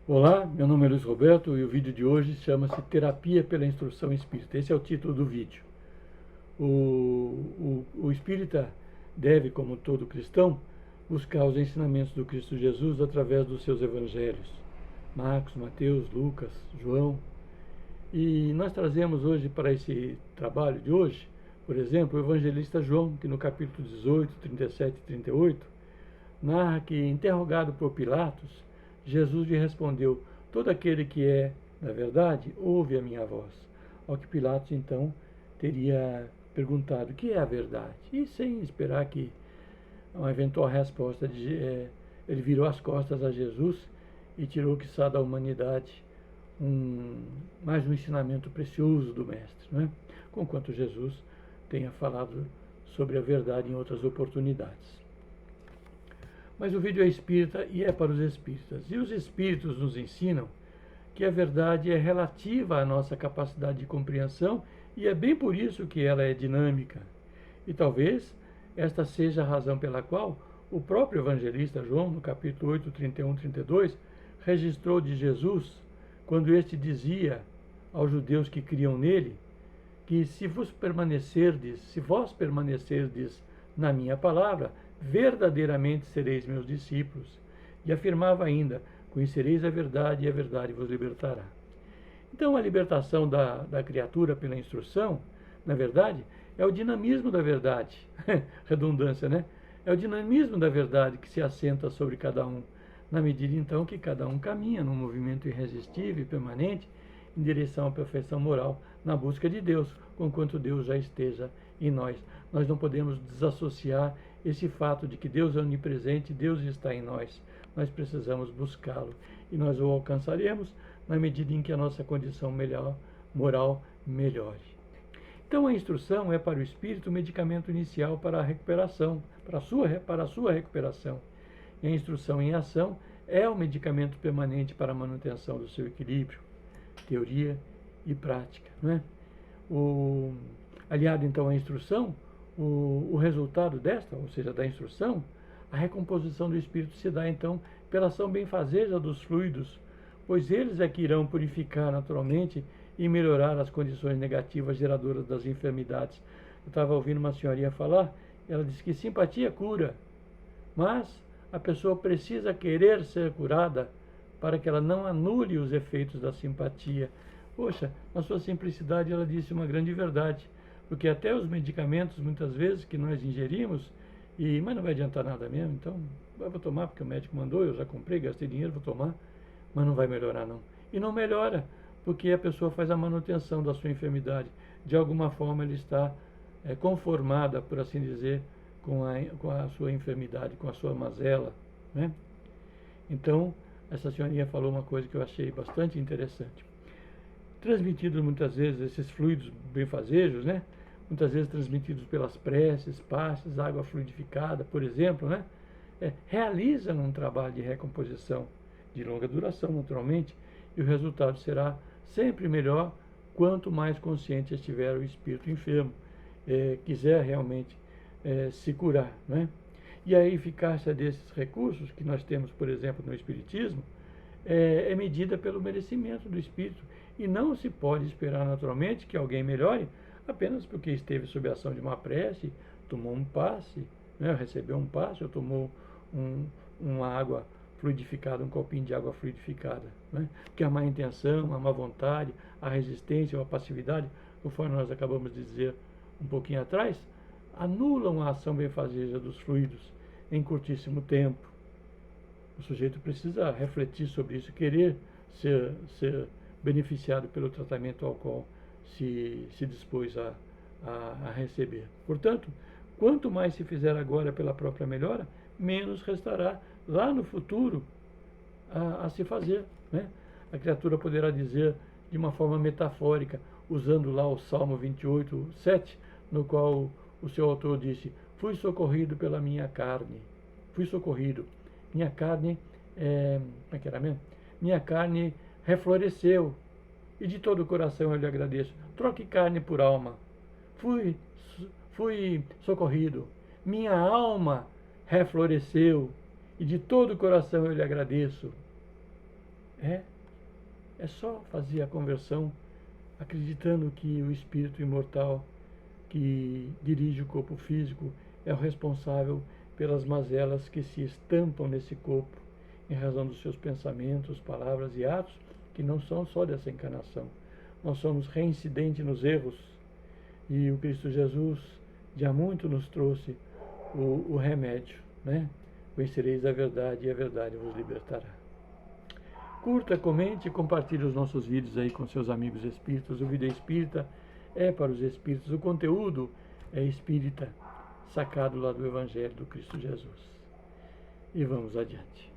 Olá, meu nome é Luiz Roberto e o vídeo de hoje chama-se Terapia pela Instrução Espírita. Esse é o título do vídeo. O espírita deve, como todo cristão, buscar os ensinamentos do Cristo Jesus através dos seus evangelhos. Marcos, Mateus, Lucas, João. E nós trazemos hoje para esse trabalho de hoje, por exemplo, o evangelista João, que no capítulo 18, 37 e 38, narra que, interrogado por Pilatos, Jesus lhe respondeu: todo aquele que é da verdade, ouve a minha voz. Ao que Pilatos, então, teria perguntado: o que é a verdade? E sem esperar que uma eventual resposta, ele virou as costas a Jesus e tirou, quiçá, da humanidade mais um ensinamento precioso do Mestre, não é? Conquanto Jesus tenha falado sobre a verdade em outras oportunidades. Mas o vídeo é espírita e é para os espíritas. E os espíritos nos ensinam que a verdade é relativa à nossa capacidade de compreensão e é bem por isso que ela é dinâmica. E talvez esta seja a razão pela qual o próprio evangelista João, no capítulo 8, 31 e 32, registrou de Jesus, quando este dizia aos judeus que criam nele, que se vós permanecerdes na minha palavra, verdadeiramente sereis meus discípulos. E afirmava ainda: conhecereis a verdade e a verdade vos libertará. Então, a libertação da criatura pela instrução, na verdade, é o dinamismo da verdade. Redundância, né? É o dinamismo da verdade que se assenta sobre cada um, na medida então que cada um caminha num movimento irresistível e permanente em direção à perfeição moral, na busca de Deus, conquanto Deus já esteja em nós. Nós não podemos desassociar esse fato de que Deus é onipresente, Deus está em nós. Nós precisamos buscá-lo e nós o alcançaremos na medida em que a nossa condição moral melhore. Então a instrução é para o espírito o medicamento inicial para a recuperação, para a sua recuperação. E a instrução em ação é o medicamento permanente para a manutenção do seu equilíbrio, teoria e prática, não é? Aliado então à instrução, o resultado desta, ou seja, da instrução, a recomposição do espírito se dá então pela ação benfazeja dos fluidos, pois eles é que irão purificar naturalmente e melhorar as condições negativas geradoras das enfermidades. Eu estava ouvindo uma senhorinha falar, ela disse que simpatia cura, mas a pessoa precisa querer ser curada para que ela não anule os efeitos da simpatia. Poxa, na sua simplicidade ela disse uma grande verdade, porque até os medicamentos, muitas vezes, que nós ingerimos, mas não vai adiantar nada mesmo, então eu vou tomar porque o médico mandou, eu já comprei, gastei dinheiro, vou tomar, mas não vai melhorar não. E não melhora, porque a pessoa faz a manutenção da sua enfermidade. De alguma forma ela está conformada, por assim dizer, com a sua enfermidade, com a sua mazela, né? Então, essa senhorinha falou uma coisa que eu achei bastante interessante. Transmitidos muitas vezes esses fluidos benfazejos, né? Muitas vezes transmitidos pelas preces, passes, água fluidificada, por exemplo, né? Realizam um trabalho de recomposição de longa duração, naturalmente, e o resultado será sempre melhor quanto mais consciente estiver o espírito enfermo, quiser realmente se curar, né? E a eficácia desses recursos que nós temos, por exemplo, no Espiritismo, é medida pelo merecimento do espírito. E não se pode esperar naturalmente que alguém melhore apenas porque esteve sob a ação de uma prece, tomou um passe, né, recebeu um passe ou tomou uma água fluidificada, um copinho de água fluidificada, né? Porque a má intenção, a má vontade, a resistência ou a passividade, conforme nós acabamos de dizer um pouquinho atrás, anulam a ação benfazeja dos fluidos em curtíssimo tempo. O sujeito precisa refletir sobre isso, querer ser beneficiado pelo tratamento ao qual se dispôs a receber. Portanto, quanto mais se fizer agora pela própria melhora, menos restará lá no futuro a se fazer, né? A criatura poderá dizer de uma forma metafórica, usando lá o Salmo 28, 7, no qual o seu autor disse: fui socorrido pela minha carne, fui socorrido, minha carne, como é que era mesmo? Minha carne refloresceu, e de todo o coração eu lhe agradeço. Troque carne por alma. Fui socorrido. Minha alma refloresceu, e de todo o coração eu lhe agradeço. É só fazer a conversão acreditando que o espírito imortal que dirige o corpo físico é o responsável pelas mazelas que se estampam nesse corpo em razão dos seus pensamentos, palavras e atos que não são só dessa encarnação. Nós somos reincidentes nos erros e o Cristo Jesus já muito nos trouxe o remédio, né? Conhecereis a verdade e a verdade vos libertará. Curta, comente e compartilhe os nossos vídeos aí com seus amigos espíritas. O vídeo espírita é para os espíritas. O conteúdo é espírita, sacado lá do Evangelho do Cristo Jesus. E vamos adiante.